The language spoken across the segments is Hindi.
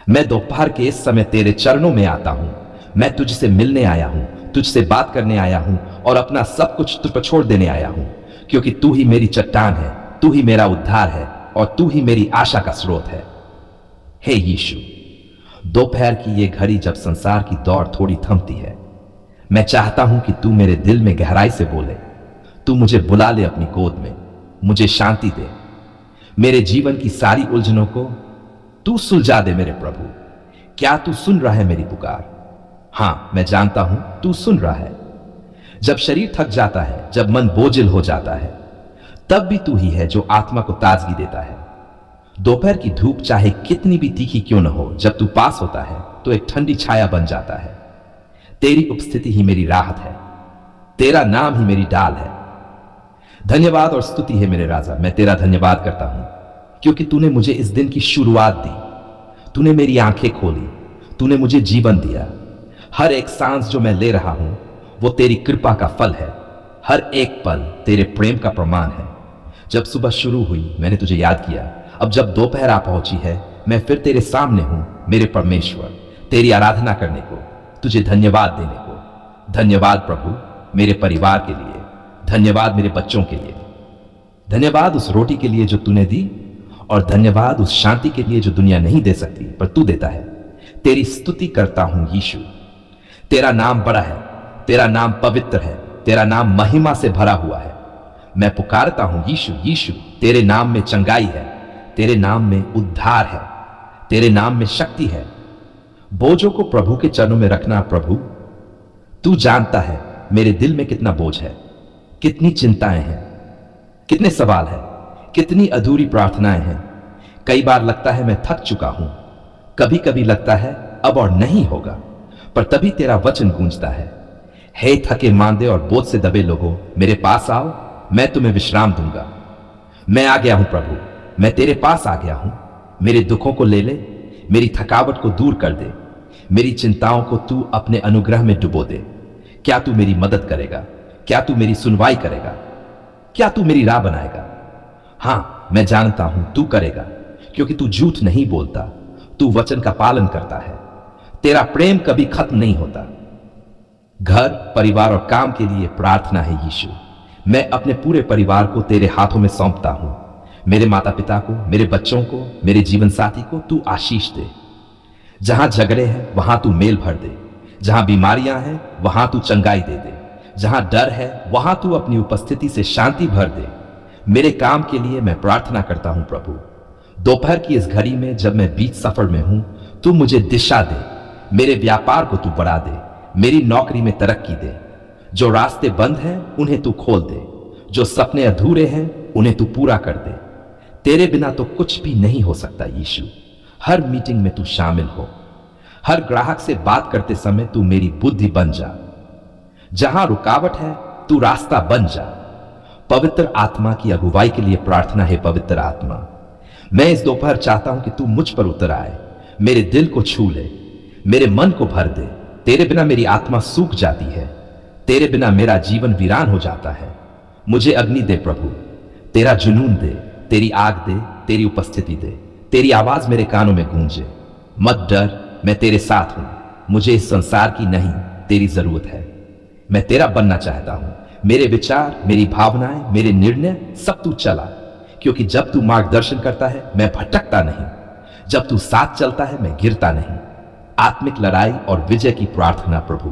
मैं दोपहर के इस समय तेरे चरणों में आता हूं। मैं तुझसे मिलने आया हूं, तुझसे बात करने आया हूं और अपना सब कुछ तुझ पर छोड़ देने आया हूं, क्योंकि तू ही मेरी चट्टान है, तू ही मेरा उद्धार है और तू ही मेरी आशा का स्रोत है। हे यीशु, दोपहर की ये घड़ी जब संसार की दौड़ थोड़ी थमती है, मैं चाहता हूं कि तू मेरे दिल में गहराई से बोले। तू मुझे बुला ले अपनी गोद में, मुझे शांति दे। मेरे जीवन की सारी उलझनों को तू सुलझा दे मेरे प्रभु। क्या तू सुन रहा है मेरी पुकार? हां, मैं जानता हूं तू सुन रहा है। जब शरीर थक जाता है, जब मन बोझिल हो जाता है, तब भी तू ही है जो आत्मा को ताजगी देता है। दोपहर की धूप चाहे कितनी भी तीखी क्यों न हो, जब तू पास होता है तो एक ठंडी छाया बन जाता है। तेरी उपस्थिति ही मेरी राहत है, तेरा नाम ही मेरी डाल है। धन्यवाद और स्तुति है मेरे राजा, मैं तेरा धन्यवाद करता हूं, क्योंकि तूने मुझे इस दिन की शुरुआत दी। तूने मेरी आंखें खोली, तूने मुझे जीवन दिया। हर एक सांस जो मैं ले रहा हूं वो तेरी कृपा का फल है। हर एक पल तेरे प्रेम का प्रमाण है। जब सुबह शुरू हुई मैंने तुझे याद किया, अब जब दोपहर आ पहुंची है मैं फिर तेरे सामने हूं मेरे परमेश्वर, तेरी आराधना करने को, तुझे धन्यवाद देने को। धन्यवाद प्रभु मेरे परिवार के लिए, धन्यवाद मेरे बच्चों के लिए, धन्यवाद उस रोटी के लिए जो तूने दी, और धन्यवाद उस शांति के लिए जो दुनिया नहीं दे सकती पर तू देता है। तेरी स्तुति करता हूं यीशु। तेरा नाम बड़ा है, तेरा नाम पवित्र है, तेरा नाम महिमा से भरा हुआ है। मैं पुकारता हूं यीशु, यीशु। तेरे नाम में चंगाई है, तेरे नाम में उद्धार है, तेरे नाम में शक्ति है। बोझों को प्रभु के चरणों में रखना प्रभु। तू जानता है मेरे दिल में कितना बोझ है, कितनी चिंताएं हैं, कितने सवाल हैं, कितनी अधूरी प्रार्थनाएं हैं। कई बार लगता है मैं थक चुका हूं, कभी कभी लगता है अब और नहीं होगा, पर तभी तेरा वचन गूंजता है, हे थके मांदे और बोझ से दबे लोगों, मेरे पास आओ, मैं तुम्हें विश्राम दूंगा। मैं आ गया हूं प्रभु, मैं तेरे पास आ गया हूं। मेरे दुखों को ले ले, मेरी थकावट को दूर कर दे, मेरी चिंताओं को तू अपने अनुग्रह में डुबो दे। क्या तू मेरी मदद करेगा? क्या तू मेरी सुनवाई करेगा? क्या तू मेरी राह बनाएगा? हां, मैं जानता हूं तू करेगा, क्योंकि तू झूठ नहीं बोलता, तू वचन का पालन करता है। तेरा प्रेम कभी खत्म नहीं होता। घर, परिवार और काम के लिए प्रार्थना है यीशु। मैं अपने पूरे परिवार को तेरे हाथों में सौंपता हूं। मेरे माता पिता को, मेरे बच्चों को, मेरे जीवन साथी को तू आशीष दे। जहां झगड़े हैं वहां तू मेल भर दे, जहां बीमारियां हैं वहां तू चंगाई दे दे, जहां डर है वहां तू अपनी उपस्थिति से शांति भर दे। मेरे काम के लिए मैं प्रार्थना करता हूं प्रभु। दोपहर की इस घड़ी में जब मैं बीच सफर में हूं, तू मुझे दिशा दे। मेरे व्यापार को तू बढ़ा दे, मेरी नौकरी में तरक्की दे। जो रास्ते बंद हैं उन्हें तू खोल दे, जो सपने अधूरे हैं उन्हें तू पूरा कर दे। तेरे बिना तो कुछ भी नहीं हो सकता यीशु। हर मीटिंग में तू शामिल हो, हर ग्राहक से बात करते समय तू मेरी बुद्धि बन जा। जहां रुकावट है तू रास्ता बन जा। पवित्र आत्मा की अगुवाई के लिए प्रार्थना है पवित्र आत्मा। मैं इस दोपहर चाहता हूं कि तू मुझ पर उतर आए, मेरे दिल को छू ले, मेरे मन को भर दे। तेरे बिना मेरी आत्मा सूख जाती है, तेरे बिना मेरा जीवन वीरान हो जाता है। मुझे अग्नि दे प्रभु, तेरा जुनून दे, तेरी आग दे, तेरी उपस्थिति दे, तेरी आवाज मेरे कानों में गूंजे। मत डर, मैं तेरे साथ हूं। मुझे इस संसार की नहीं तेरी जरूरत है। मैं तेरा बनना चाहता हूं। मेरे विचार, मेरी भावनाएं, मेरे निर्णय सब तू चला, क्योंकि जब तू मार्गदर्शन करता है मैं भटकता नहीं, जब तू साथ चलता है मैं गिरता नहीं। आत्मिक लड़ाई और विजय की प्रार्थना प्रभु।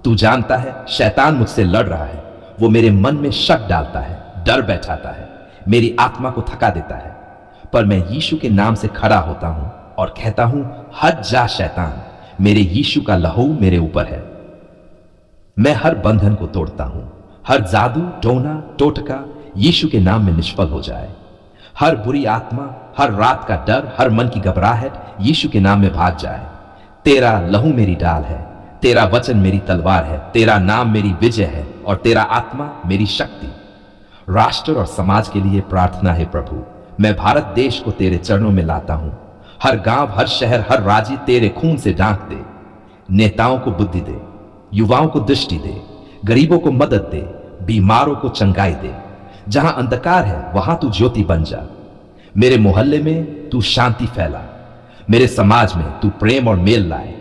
तू जानता है शैतान मुझसे लड़ रहा है, वो मेरे मन में शक डालता है, डर बैठाता है, मेरी आत्मा को थका देता है। पर मैं यीशु के नाम से खड़ा होता हूं और कहता हूं, हट जा शैतान, मेरे यीशु का लहू मेरे ऊपर है। मैं हर बंधन को तोड़ता हूं, हर जादू, टोना, टोटका यीशु के नाम में निष्फल हो जाए। हर बुरी आत्मा, हर रात का डर, हर मन की घबराहट यीशु के नाम में भाग जाए। तेरा लहू मेरी डाल है, तेरा वचन मेरी तलवार है, तेरा नाम मेरी विजय है और तेरा आत्मा मेरी शक्ति। राष्ट्र और समाज के लिए प्रार्थना है प्रभु। मैं भारत देश को तेरे चरणों में लाता हूं। हर गांव, हर शहर, हर राज्य तेरे खून से ढांक दे। नेताओं को बुद्धि दे, युवाओं को दृष्टि दे, गरीबों को मदद दे, बीमारों को चंगाई दे। जहां अंधकार है वहां तू ज्योति बन जा। मेरे मोहल्ले में तू शांति फैला, मेरे समाज में तू प्रेम और मेल लाए,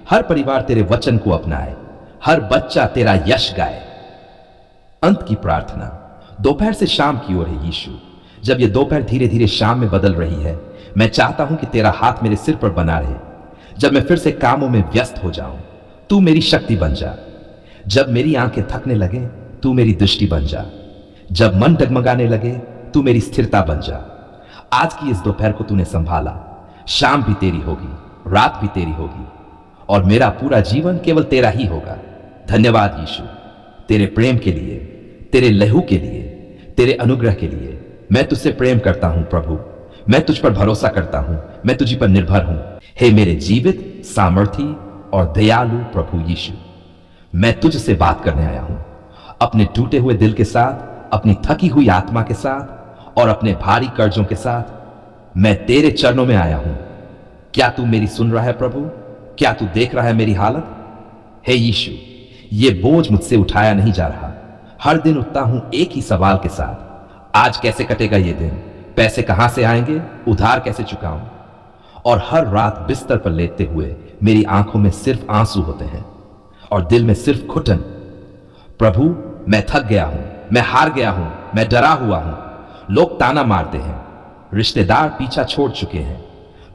हर परिवार तेरे वचन को अपनाए, हर बच्चा तेरा यश गाए। अंत की प्रार्थना दोपहर से शाम की ओर है यीशु। जब यह दोपहर धीरे धीरे शाम में बदल रही है, मैं चाहता हूं कि तेरा हाथ मेरे सिर पर बना रहे। जब मैं फिर से कामों में व्यस्त हो जाऊं, तू मेरी शक्ति बन जा। जब मेरी आंखें थकने लगे, तू मेरी दृष्टि बन जा। जब मन डगमगाने लगे, तू मेरी स्थिरता बन जा। आज की इस दोपहर को तूने संभाला। शाम भी तेरी होगी, रात भी तेरी होगी, और मेरा पूरा जीवन केवल तेरा ही होगा। धन्यवाद यीशु, तेरे प्रेम के लिए, तेरे लहू के लिए, तेरे अनुग्रह के लिए। मैं तुझसे प्रेम करता हूं प्रभु, मैं तुझ पर भरोसा करता हूं, मैं तुझी पर निर्भर हूं। हे मेरे जीवित, सामर्थी और दयालु प्रभु यीशु, मैं तुझसे बात करने आया हूं, अपने टूटे हुए दिल के साथ, अपनी थकी हुई आत्मा के साथ और अपने भारी कर्जों के साथ मैं तेरे चरणों में आया हूं। क्या तू मेरी सुन रहा है प्रभु? क्या तू देख रहा है मेरी हालत? हे यीशु, ये बोझ मुझसे उठाया नहीं जा रहा। हर दिन उठता हूं एक ही सवाल के साथ, आज कैसे कटेगा ये दिन? पैसे कहां से आएंगे? उधार कैसे चुकाऊं? और हर रात बिस्तर पर लेटते हुए मेरी आंखों में सिर्फ आंसू होते हैं और दिल में सिर्फ घुटन। प्रभु, मैं थक गया हूं, मैं हार गया हूं, मैं डरा हुआ हूं। लोग ताना मारते हैं, रिश्तेदार पीछा छोड़ चुके हैं,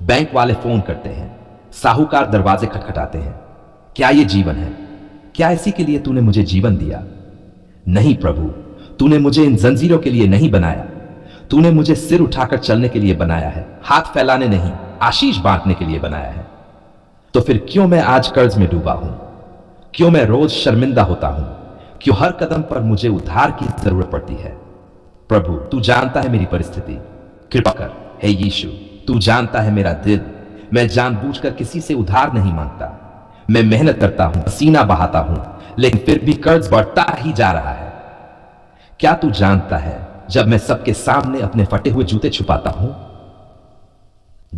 बैंक वाले फोन करते हैं, साहूकार दरवाजे खटखटाते हैं। क्या ये जीवन है? क्या इसी के लिए तूने मुझे जीवन दिया? नहीं प्रभु, तूने मुझे इन जंजीरों के लिए नहीं बनाया। तूने मुझे सिर उठाकर चलने के लिए बनाया है, हाथ फैलाने नहीं, आशीष बांटने के लिए बनाया है। तो फिर क्यों मैं आज कर्ज में डूबा हूं? क्यों मैं रोज शर्मिंदा होता हूं? क्यों हर कदम पर मुझे उधार की जरूरत पड़ती है? प्रभु, तू जानता है मेरी परिस्थिति, कृपा कर। हे यीशु, तू जानता है मेरा दिल। मैं जानबूझकर किसी से उधार नहीं मांगता। मैं मेहनत करता हूं, पसीना बहाता हूं, लेकिन फिर भी कर्ज बढ़ता ही जा रहा है। क्या तू जानता है, जब मैं सबके सामने अपने फटे हुए जूते छुपाता हूं,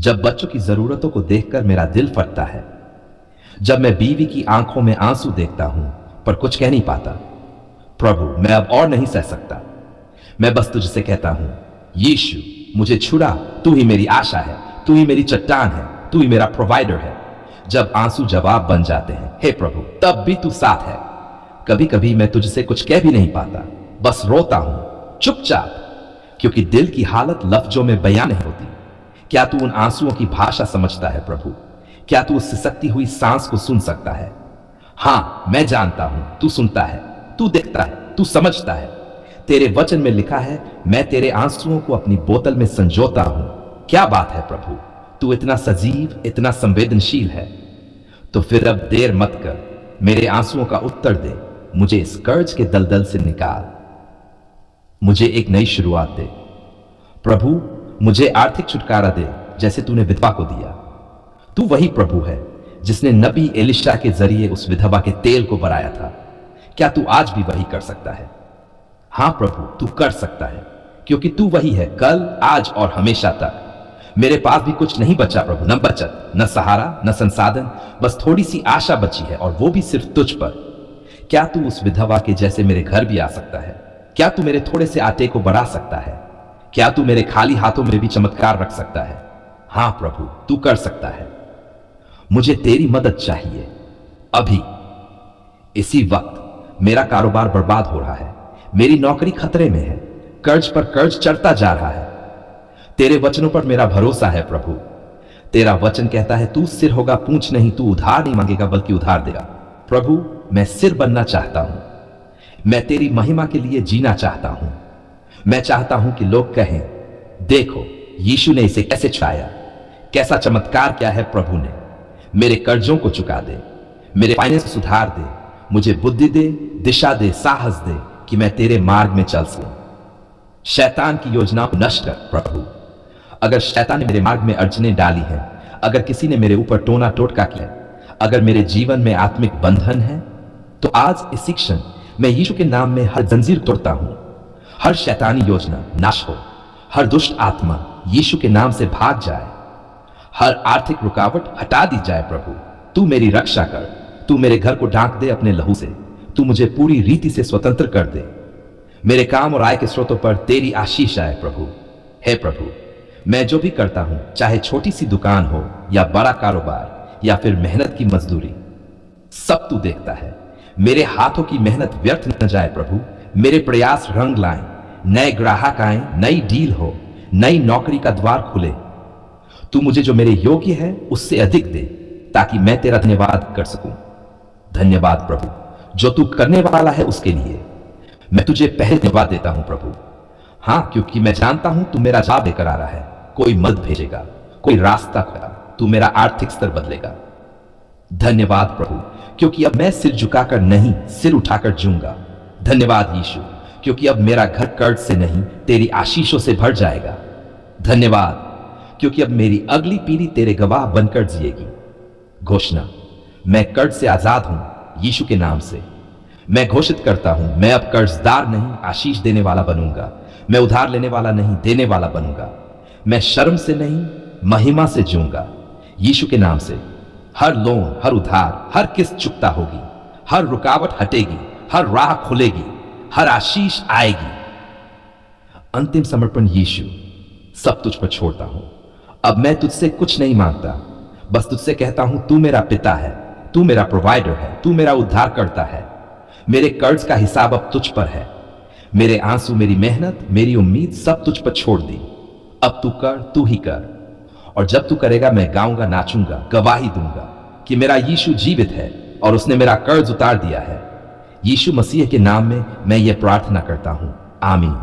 जब बच्चों की जरूरतों को देखकर मेरा दिल फटता है, जब मैं बीवी की आंखों में आंसू देखता हूं पर कुछ कह नहीं पाता, प्रभु मैं अब और नहीं सह सकता। मैं बस तुझसे कहता हूं, यीशु मुझे छुड़ा। तू ही मेरी आशा है, तू ही मेरी चट्टान है, तू ही मेरा प्रोवाइडर है। जब आंसू जवाब बन जाते हैं, हे प्रभु, तब भी तू साथ है। कभी कभी मैं तुझसे कुछ कह भी नहीं पाता, बस रोता हूं चुपचाप, क्योंकि दिल की हालत लफ्जों में बयान नहीं होती। क्या तू उन आंसुओं की भाषा समझता है प्रभु? क्या तू उस सिसकती हुई सांस को सुन सकता है? हां, मैं जानता हूं तू सुनता है, तू देखता है, तू समझता है। तेरे वचन में लिखा है, मैं तेरे आंसुओं को अपनी बोतल में संजोता हूं। क्या बात है प्रभु, तू इतना सजीव, इतना संवेदनशील है। तो फिर अब देर मत कर, मेरे आंसुओं का उत्तर दे। मुझे इस कर्ज के दलदल से निकाल, मुझे एक नई शुरुआत दे। प्रभु, मुझे आर्थिक छुटकारा दे, जैसे तूने विधवा को दिया। तू वही प्रभु है जिसने नबी एलिशा के जरिए उस विधवा के तेल को बढ़ाया था। क्या तू आज भी वही कर सकता है? हां प्रभु, तू कर सकता है, क्योंकि तू वही है कल, आज और हमेशा तक। मेरे पास भी कुछ नहीं बचा प्रभु, न बचत, न सहारा, न संसाधन, बस थोड़ी सी आशा बची है, और वो भी सिर्फ तुझ पर। क्या तू उस विधवा के जैसे मेरे घर भी आ सकता है? क्या तू मेरे थोड़े से आटे को बढ़ा सकता है? क्या तू मेरे खाली हाथों में भी चमत्कार रख सकता है? हां प्रभु, तू कर सकता है। मुझे तेरी मदद चाहिए अभी, इसी वक्त। मेरा कारोबार बर्बाद हो रहा है, मेरी नौकरी खतरे में है, कर्ज पर कर्ज चढ़ता जा रहा है। तेरे वचनों पर मेरा भरोसा है प्रभु। तेरा वचन कहता है, तू सिर होगा, पूंछ नहीं। तू उधार नहीं मांगेगा, बल्कि उधार देगा। प्रभु, मैं सिर बनना चाहता हूं। मैं तेरी महिमा के लिए जीना चाहता हूं। मैं चाहता हूं कि लोग कहें, देखो यीशु ने इसे कैसे छुड़ाया, कैसा चमत्कार किया है प्रभु ने। मेरे कर्जों को चुका दे, मेरे फाइनेंस को सुधार दे, मुझे बुद्धि दे, दिशा दे, साहस दे कि मैं तेरे मार्ग में चल सकूं। शैतान की योजनाओं को नष्ट कर प्रभु। अगर शैतान ने मेरे मार्ग में अड़चने डाली हैं, अगर किसी ने मेरे ऊपर टोना टोटका किया, अगर मेरे जीवन में आत्मिक बंधन है, तो आज इसी क्षण मैं यीशु के नाम में हर जंजीर तोड़ता हूं। हर शैतानी योजना नाश हो, हर दुष्ट आत्मा यीशु के नाम से भाग जाए, हर आर्थिक रुकावट हटा दी जाए। प्रभु, तू मेरी रक्षा कर, तू मेरे घर को ढांक दे अपने लहू से, तू मुझे पूरी रीति से स्वतंत्र कर दे। मेरे काम और आय के स्रोतों पर तेरी आशीष आए प्रभु। हे प्रभु, मैं जो भी करता हूं, चाहे छोटी सी दुकान हो या बड़ा कारोबार या फिर मेहनत की मजदूरी, सब तू देखता है। मेरे हाथों की मेहनत व्यर्थ न जाए प्रभु। मेरे प्रयास रंग लाएं, नए ग्राहक आए, नई डील हो, नई नौकरी का द्वार खुले। तू मुझे जो मेरे योग्य है उससे अधिक दे, ताकि मैं तेरा धन्यवाद कर सकूं। धन्यवाद प्रभु, जो तू करने वाला है उसके लिए मैं तुझे पहले धन्यवाद देता हूं प्रभु। हां, क्योंकि मैं जानता हूं तू मेरा जवाब लेकर आ रहा है। कोई मदद भेजेगा, कोई रास्ता खुलेगा, तू मेरा आर्थिक स्तर बदलेगा। धन्यवाद प्रभु, क्योंकि अब मैं सिर झुकाकर नहीं, सिर उठाकर जीऊंगा। धन्यवाद यीशु, क्योंकि अब मेरा घर कर्ज से नहीं, तेरी आशीषों से भर जाएगा। धन्यवाद, क्योंकि अब मेरी अगली पीढ़ी तेरे गवाह बनकर जिएगी। घोषणा, मैं कर्ज से आजाद हूं यीशु के नाम से। मैं घोषित करता हूं, मैं अब कर्जदार नहीं, आशीष देने वाला बनूंगा। मैं उधार लेने वाला नहीं, देने वाला बनूंगा। मैं शर्म से नहीं, महिमा से जीऊंगा। यीशु के नाम से हर लोन, हर उधार, हर किस्त चुकता होगी, हर रुकावट हटेगी, हर राह खुलेगी, हर आशीष आएगी। अंतिम समर्पण यीशु, सब तुझ पर छोड़ता हूं। अब मैं तुझसे कुछ नहीं मांगता, बस तुझसे कहता हूं, तू मेरा पिता है, तू मेरा प्रोवाइडर है, तू मेरा उद्धार करता है। मेरे कर्ज का हिसाब अब तुझ पर है। मेरे आंसू, मेरी मेहनत, मेरी उम्मीद सब तुझ पर छोड़ दी। अब तू कर, तू ही कर। और जब तू करेगा मैं गाऊंगा, नाचूंगा, गवाही दूंगा कि मेरा यीशु जीवित है और उसने मेरा कर्ज उतार दिया है। यीशु मसीह के नाम में मैं ये प्रार्थना करता हूं, आमीन।